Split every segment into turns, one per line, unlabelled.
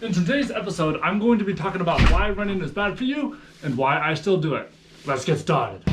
In today's episode, I'm going to be talking about why running is bad for you and why I still do it. Let's get started.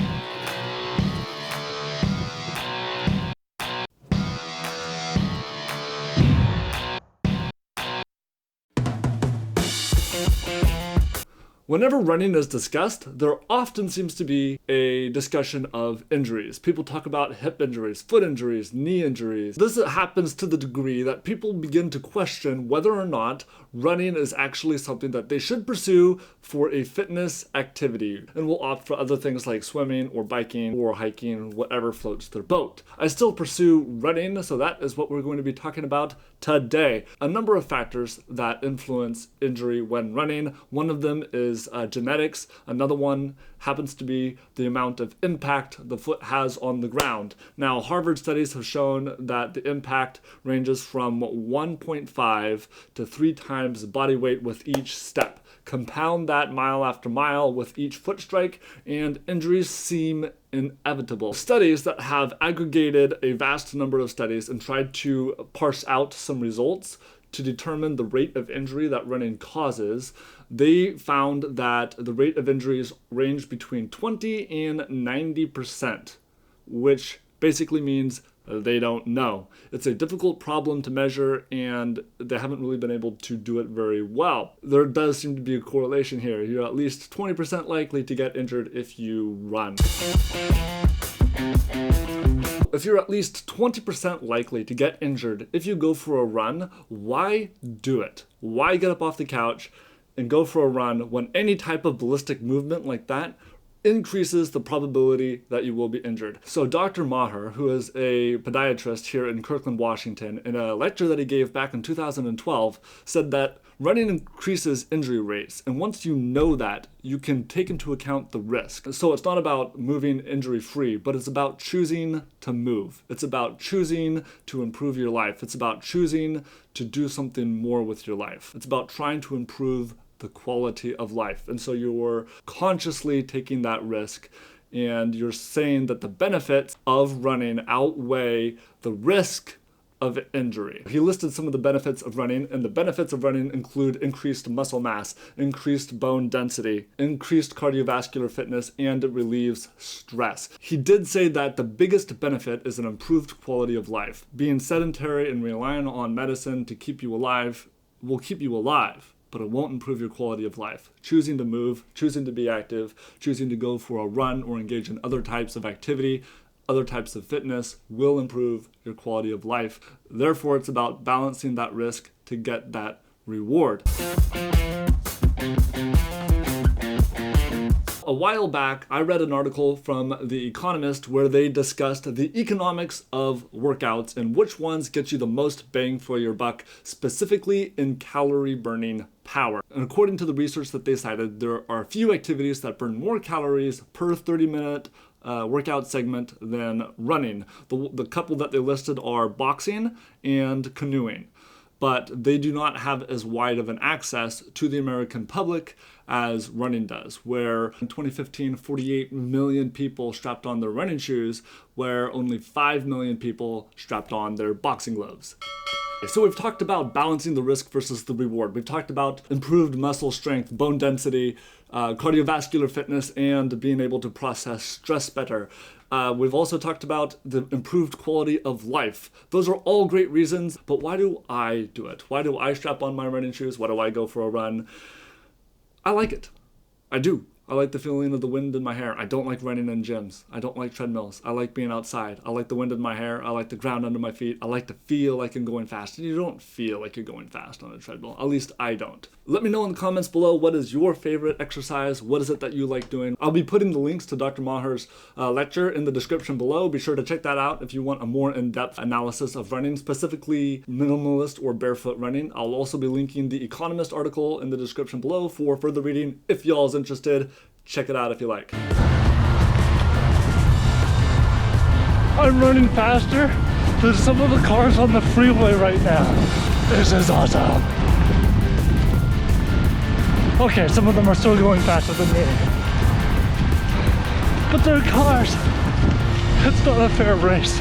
Whenever running is discussed, there often seems to be a discussion of injuries. People talk about hip injuries, foot injuries, knee injuries. This happens to the degree that people begin to question whether or not running is actually something that they should pursue for a fitness activity, and will opt for other things like swimming or biking or hiking, whatever floats their boat. I still pursue running, so that is what we're going to be talking about today. A number of factors that influence injury when running. One of them is genetics. Another one happens to be the amount of impact the foot has on the ground. Now, Harvard studies have shown that the impact ranges from 1.5 to 3 times body weight with each step. Compound that mile after mile with each foot strike, and injuries seem inevitable. Studies that have aggregated a vast number of studies and tried to parse out some results to determine the rate of injury that running causes, they found that the rate of injuries ranged between 20 and 90%, which basically means they don't know. It's a difficult problem to measure, and they haven't really been able to do it very well. There does seem to be a correlation here. You're at least 20% likely to get injured if you run. If you're at least 20% likely to get injured if you go for a run, why do it? Why get up off the couch and go for a run when any type of ballistic movement like that increases the probability that you will be injured? So Dr. Maurer, who is a podiatrist here in Kirkland, Washington, in a lecture that he gave back in 2012, said that running increases injury rates. And once you know that, you can take into account the risk. So it's not about moving injury-free, but it's about choosing to move. It's about choosing to improve your life. It's about choosing to do something more with your life. It's about trying to improve the quality of life. And so you're consciously taking that risk, and you're saying that the benefits of running outweigh the risk of injury. He listed some of the benefits of running, and the benefits of running include increased muscle mass, increased bone density, increased cardiovascular fitness, and it relieves stress. He did say that the biggest benefit is an improved quality of life. Being sedentary and relying on medicine to keep you alive will keep you alive, but it won't improve your quality of life. Choosing to move, choosing to be active, choosing to go for a run or engage in other types of activity, other types of fitness will improve your quality of life. Therefore, it's about balancing that risk to get that reward. A while back, I read an article from The Economist where they discussed the economics of workouts and which ones get you the most bang for your buck, specifically in calorie burning power. And according to the research that they cited, there are few activities that burn more calories per 30-minute workout segment than running. The couple that they listed are boxing and canoeing, but they do not have as wide of an access to the American public as running does, where in 2015, 48 million people strapped on their running shoes, where only 5 million people strapped on their boxing gloves. So we've talked about balancing the risk versus the reward. We've talked about improved muscle strength, bone density, cardiovascular fitness, and being able to process stress better. We've also talked about the improved quality of life. Those are all great reasons, but why do I do it? Why do I strap on my running shoes? Why do I go for a run? I like it. I do. I like the feeling of the wind in my hair. I don't like running in gyms. I don't like treadmills. I like being outside. I like the wind in my hair. I like the ground under my feet. I like to feel like I'm going fast. And you don't feel like you're going fast on a treadmill. At least I don't. Let me know in the comments below, what is your favorite exercise? What is it that you like doing? I'll be putting the links to Dr. Maher's lecture in the description below. Be sure to check that out if you want a more in-depth analysis of running, specifically minimalist or barefoot running. I'll also be linking the Economist article in the description below for further reading if y'all's interested. Check it out if you like. I'm running faster than some of the cars on the freeway right now. This is awesome. Okay, some of them are still going faster than me, but they're cars. It's not a fair race.